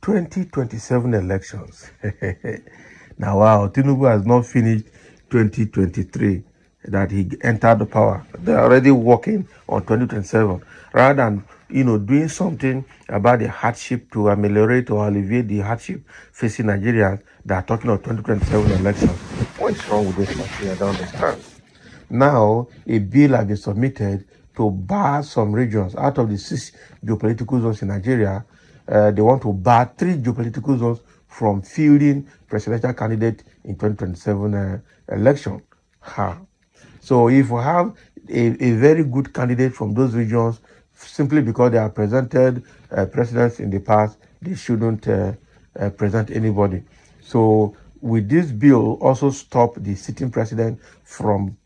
2027 elections. Now, wow, Tírouble has not finished 2023 that he entered the power. They're already working on 2027 rather than doing something about the hardship to ameliorate or alleviate the hardship facing Nigerians. They are talking of 2027 elections. What is wrong with this country? I don't understand. Now, a bill has been submitted to bar some regions out of the 6 geopolitical zones in Nigeria. They want to bar 3 geopolitical zones from fielding presidential candidate in 2027 election. So if we have a very good candidate from those regions, simply because they are presented presidents in the past, they shouldn't present anybody. So with this bill, also stop the sitting president from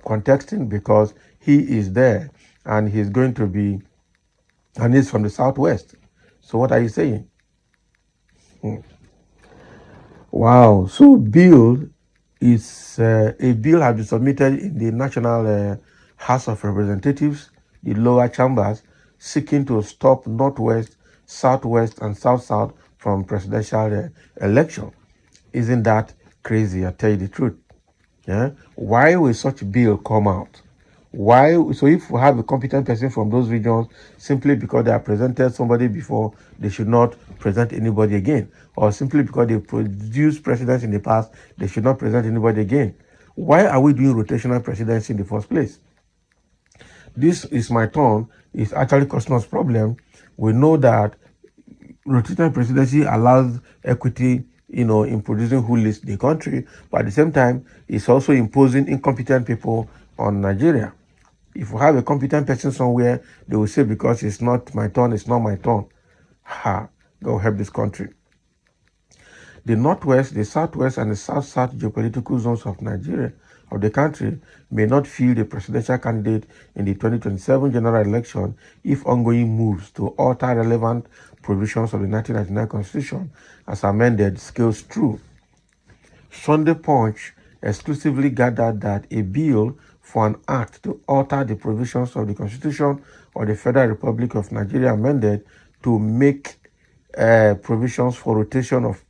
contesting, because he is there and he's going to be, and he's from the southwest. So what are you saying? Wow. So bill is a bill has been submitted in the National House of Representatives, the lower chambers, seeking to stop Northwest, Southwest, and South-South from presidential election. Isn't that crazy? I tell you the truth. Yeah. Why will such bill come out? Why? So if we have a competent person from those regions, simply because they have presented somebody before, they should not present anybody again. Or simply because they produced presidents in the past, they should not present anybody again. Why are we doing rotational presidency in the first place? This is my turn. It's actually causing us problem. We know that rotational presidency allows equity, in producing who leads the country, but at the same time, it's also imposing incompetent people on Nigeria. If we have a competent person somewhere, they will say, because it's not my turn, it's not my turn. Go help this country. The Northwest, the Southwest, and the South-South geopolitical zones of Nigeria, of the country, may not field a presidential candidate in the 2027 general election if ongoing moves to alter relevant provisions of the 1999 Constitution as amended scales through. Sunday Punch exclusively gathered that a bill for an act to alter the provisions of the Constitution of the Federal Republic of Nigeria amended to make provisions for rotation of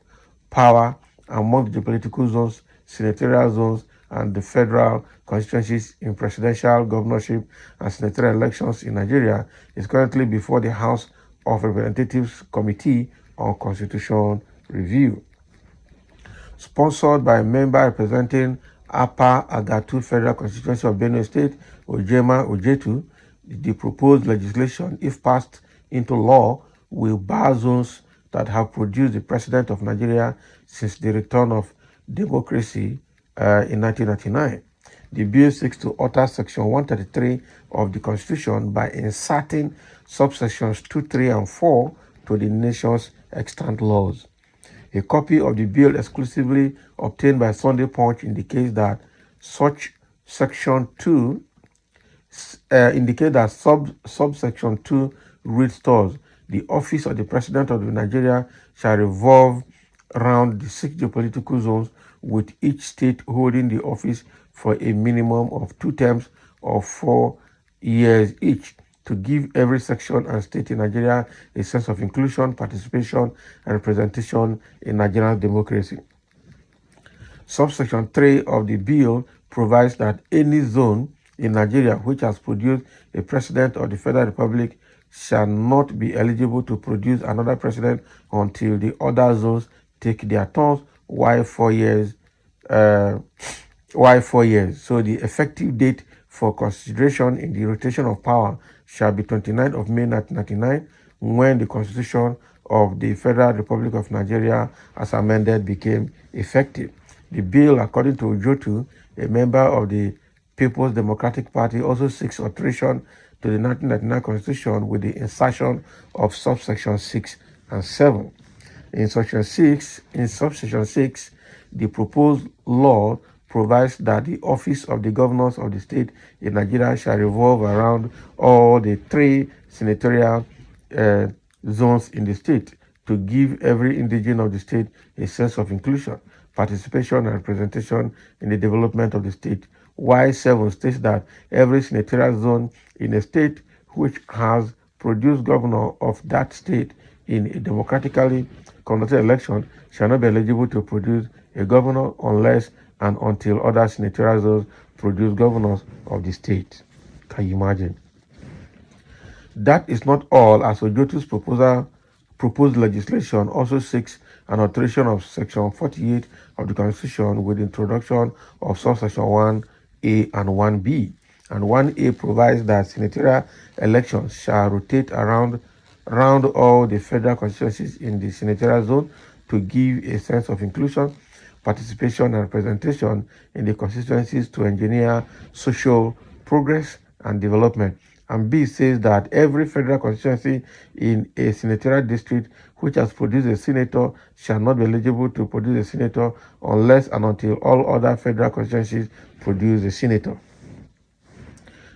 power among the political zones, senatorial zones, and the federal constituencies in presidential, governorship, and senatorial elections in Nigeria is currently before the House of Representatives Committee on Constitution Review. Sponsored by a member representing Upper Agatu Federal Constituency of Benue State, Ojema Ojetu, the proposed legislation, if passed into law, will bar zones that have produced the president of Nigeria since the return of democracy in 1999. The bill seeks to alter Section 133 of the Constitution by inserting subsections 2, 3, and 4 to the nation's extant laws. A copy of the bill exclusively obtained by Sunday Punch indicates that such Section 2 subsection 2 reads thus: the office of the President of Nigeria shall revolve around the 6 geopolitical zones, with each state holding the office for a minimum of 2 terms of 4 years each, to give every section and state in Nigeria a sense of inclusion, participation, and representation in Nigerian democracy. Subsection 3 of the bill provides that any zone in Nigeria which has produced a president of the Federal Republic shall not be eligible to produce another president until the other zones take their turns, while 4 years. So the effective date for consideration in the rotation of power shall be 29th of May 1999, when the Constitution of the Federal Republic of Nigeria as amended became effective. The bill, according to Ojotu, a member of the People's Democratic Party, also seeks alteration to the 1999 Constitution with the insertion of subsection 6 and 7. In subsection 6, the proposed law provides that the office of the governors of the state in Nigeria shall revolve around all the 3 senatorial zones in the state, to give every indigene of the state a sense of inclusion, participation, and representation in the development of the state. While 7 states that every senatorial zone in a state which has produced governor of that state in a democratically conducted election shall not be eligible to produce a governor unless and until other senatorial zones produce governors of the state. Can you imagine? That is not all, as Ojotu's proposed legislation also seeks an alteration of Section 48 of the Constitution with the introduction of subsection 1A and 1B. And 1A provides that senatorial elections shall rotate around all the federal constituencies in the senatorial zone to give a sense of inclusion, participation, and representation in the constituencies to engineer social progress and development. And B says that every federal constituency in a senatorial district which has produced a senator shall not be eligible to produce a senator unless and until all other federal constituencies produce a senator.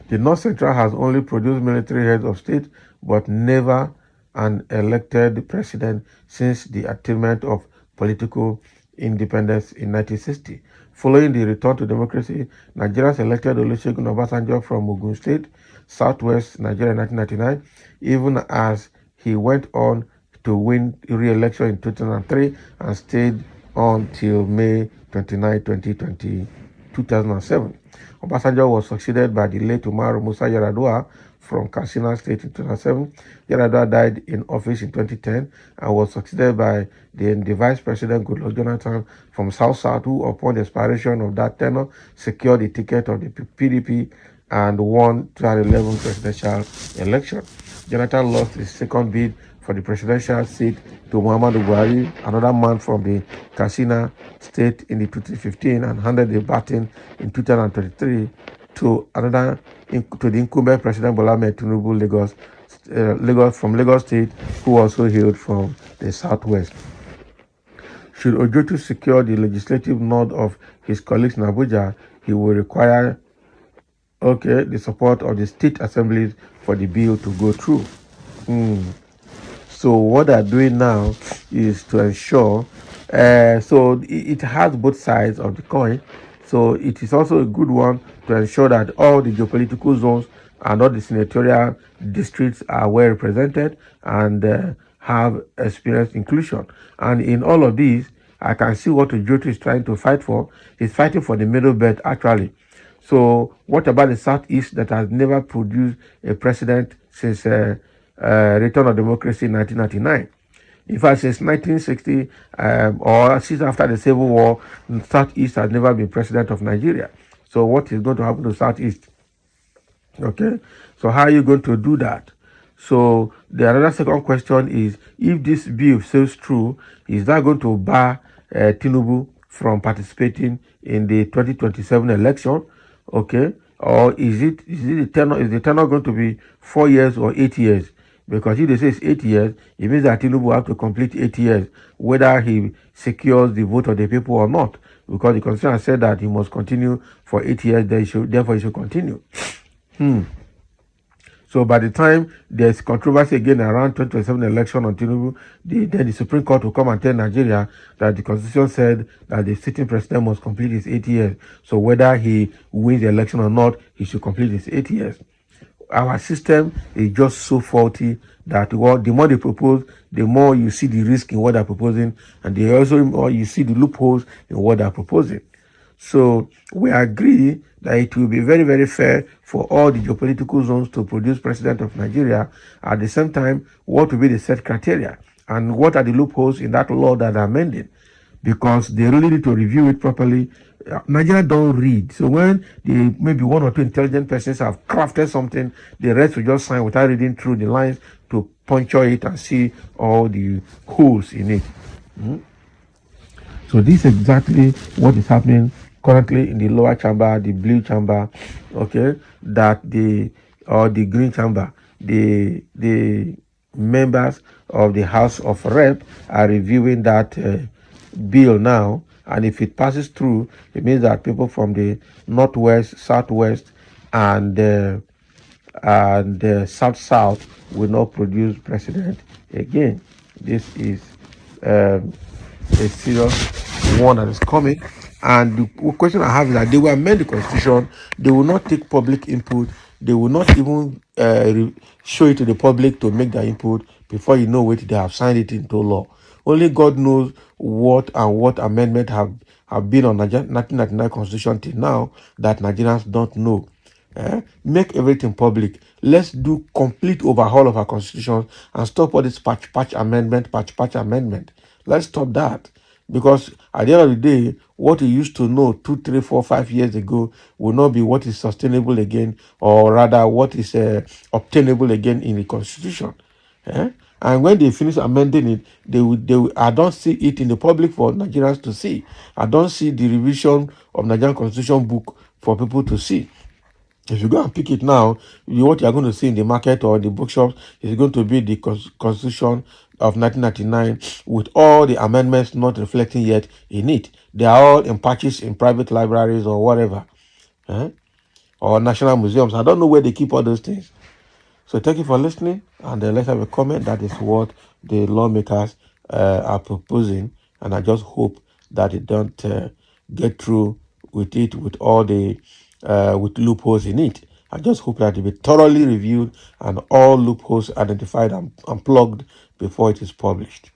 The North Central has only produced military heads of state, but never an elected president since the attainment of political independence in 1960. Following the return to democracy, Nigerians elected Olusegun Obasanjo from Ogun State, Southwest Nigeria in 1999, even as he went on to win re-election in 2003 and stayed on till May 29, 2007. Obasanjo was succeeded by the late Umaru Musa Yar'Adua from Katsina State in 2007. Yar'Adua died in office in 2010 and was succeeded by the Vice President Goodluck Jonathan from South South, who, upon the expiration of that tenure, secured the ticket of the PDP and won 2011 presidential election. Jonathan lost his second bid for the presidential seat to Muhammadu Buhari, another man from the Katsina State in the 2015, and handed the baton in 2023 to the incumbent President Bola Ahmed Tírouble from Lagos State, who also hailed from the Southwest. Should Ojotu secure the legislative nod of his colleagues in Abuja, he will require the support of the state assemblies for the bill to go through. So what they're doing now is to ensure, so it has both sides of the coin. So it is also a good one to ensure that all the geopolitical zones and all the senatorial districts are well represented and have experienced inclusion. And in all of these, I can see what Ojotu is trying to fight for. He's fighting for the middle belt, actually. So what about the Southeast that has never produced a president since return of democracy in 1999? In fact, since 1960 or since after the Civil War, Southeast has never been president of Nigeria. So what is going to happen to Southeast? Okay, so how are you going to do that? So the another second question is, if this bill says true, is that going to bar Tírouble from participating in the 2027 election? Okay, or is the tenure going to be 4 years or 8 years? Because if they say it's 8 years, it means that Tírouble will have to complete 8 years, whether he secures the vote of the people or not. Because the Constitution said that he must continue for 8 years, therefore he should continue. So by the time there's controversy again around 2027 election on Tírouble, then the Supreme Court will come and tell Nigeria that the Constitution said that the sitting president must complete his 8 years. So whether he wins the election or not, he should complete his 8 years. Our system is just so faulty that the more they propose, the more you see the risk in what they're proposing, and the more you see the loopholes in what they're proposing. So we agree that it will be very, very fair for all the geopolitical zones to produce president of Nigeria. At the same time, what will be the set criteria and what are the loopholes in that law that are amended? Because they really need to review it properly. Nigeria don't read. So when maybe one or two intelligent persons have crafted something, the rest will just sign without reading through the lines to puncture it and see all the holes in it. So this is exactly what is happening currently in the lower chamber, the blue chamber, okay, that the green chamber, the members of the House of Rep are reviewing that bill now, and if it passes through, it means that people from the northwest, southwest, and south will not produce president again. This is a serious one that is coming. And the question I have is that they will amend the constitution. They will not take public input. they will not even show it to the public to make their input. Before you know it, they have signed it into law. Only God knows what amendment have been on 1999 Constitution till now that Nigerians don't know. Make everything public. Let's do complete overhaul of our constitution and stop all this patch amendment. Let's stop that. Because at the end of the day, what you used to know 2, 3, 4, 5 years ago will not be what is sustainable again, or rather what is obtainable again in the constitution. And when they finish amending it, I don't see it in the public for Nigerians to see. I don't see the revision of Nigerian constitution book for people to see. If you go and pick it now, what you're going to see in the market or the bookshops is going to be the Constitution of 1999 with all the amendments not reflecting yet in it. They are all in patches in private libraries or whatever, or national museums. I don't know where they keep all those things. So thank you for listening, and let's have a comment. That is what the lawmakers are proposing, and I just hope that it don't get through with it with all the with loopholes in it. I just hope that it will be thoroughly reviewed and all loopholes identified and plugged before it is published.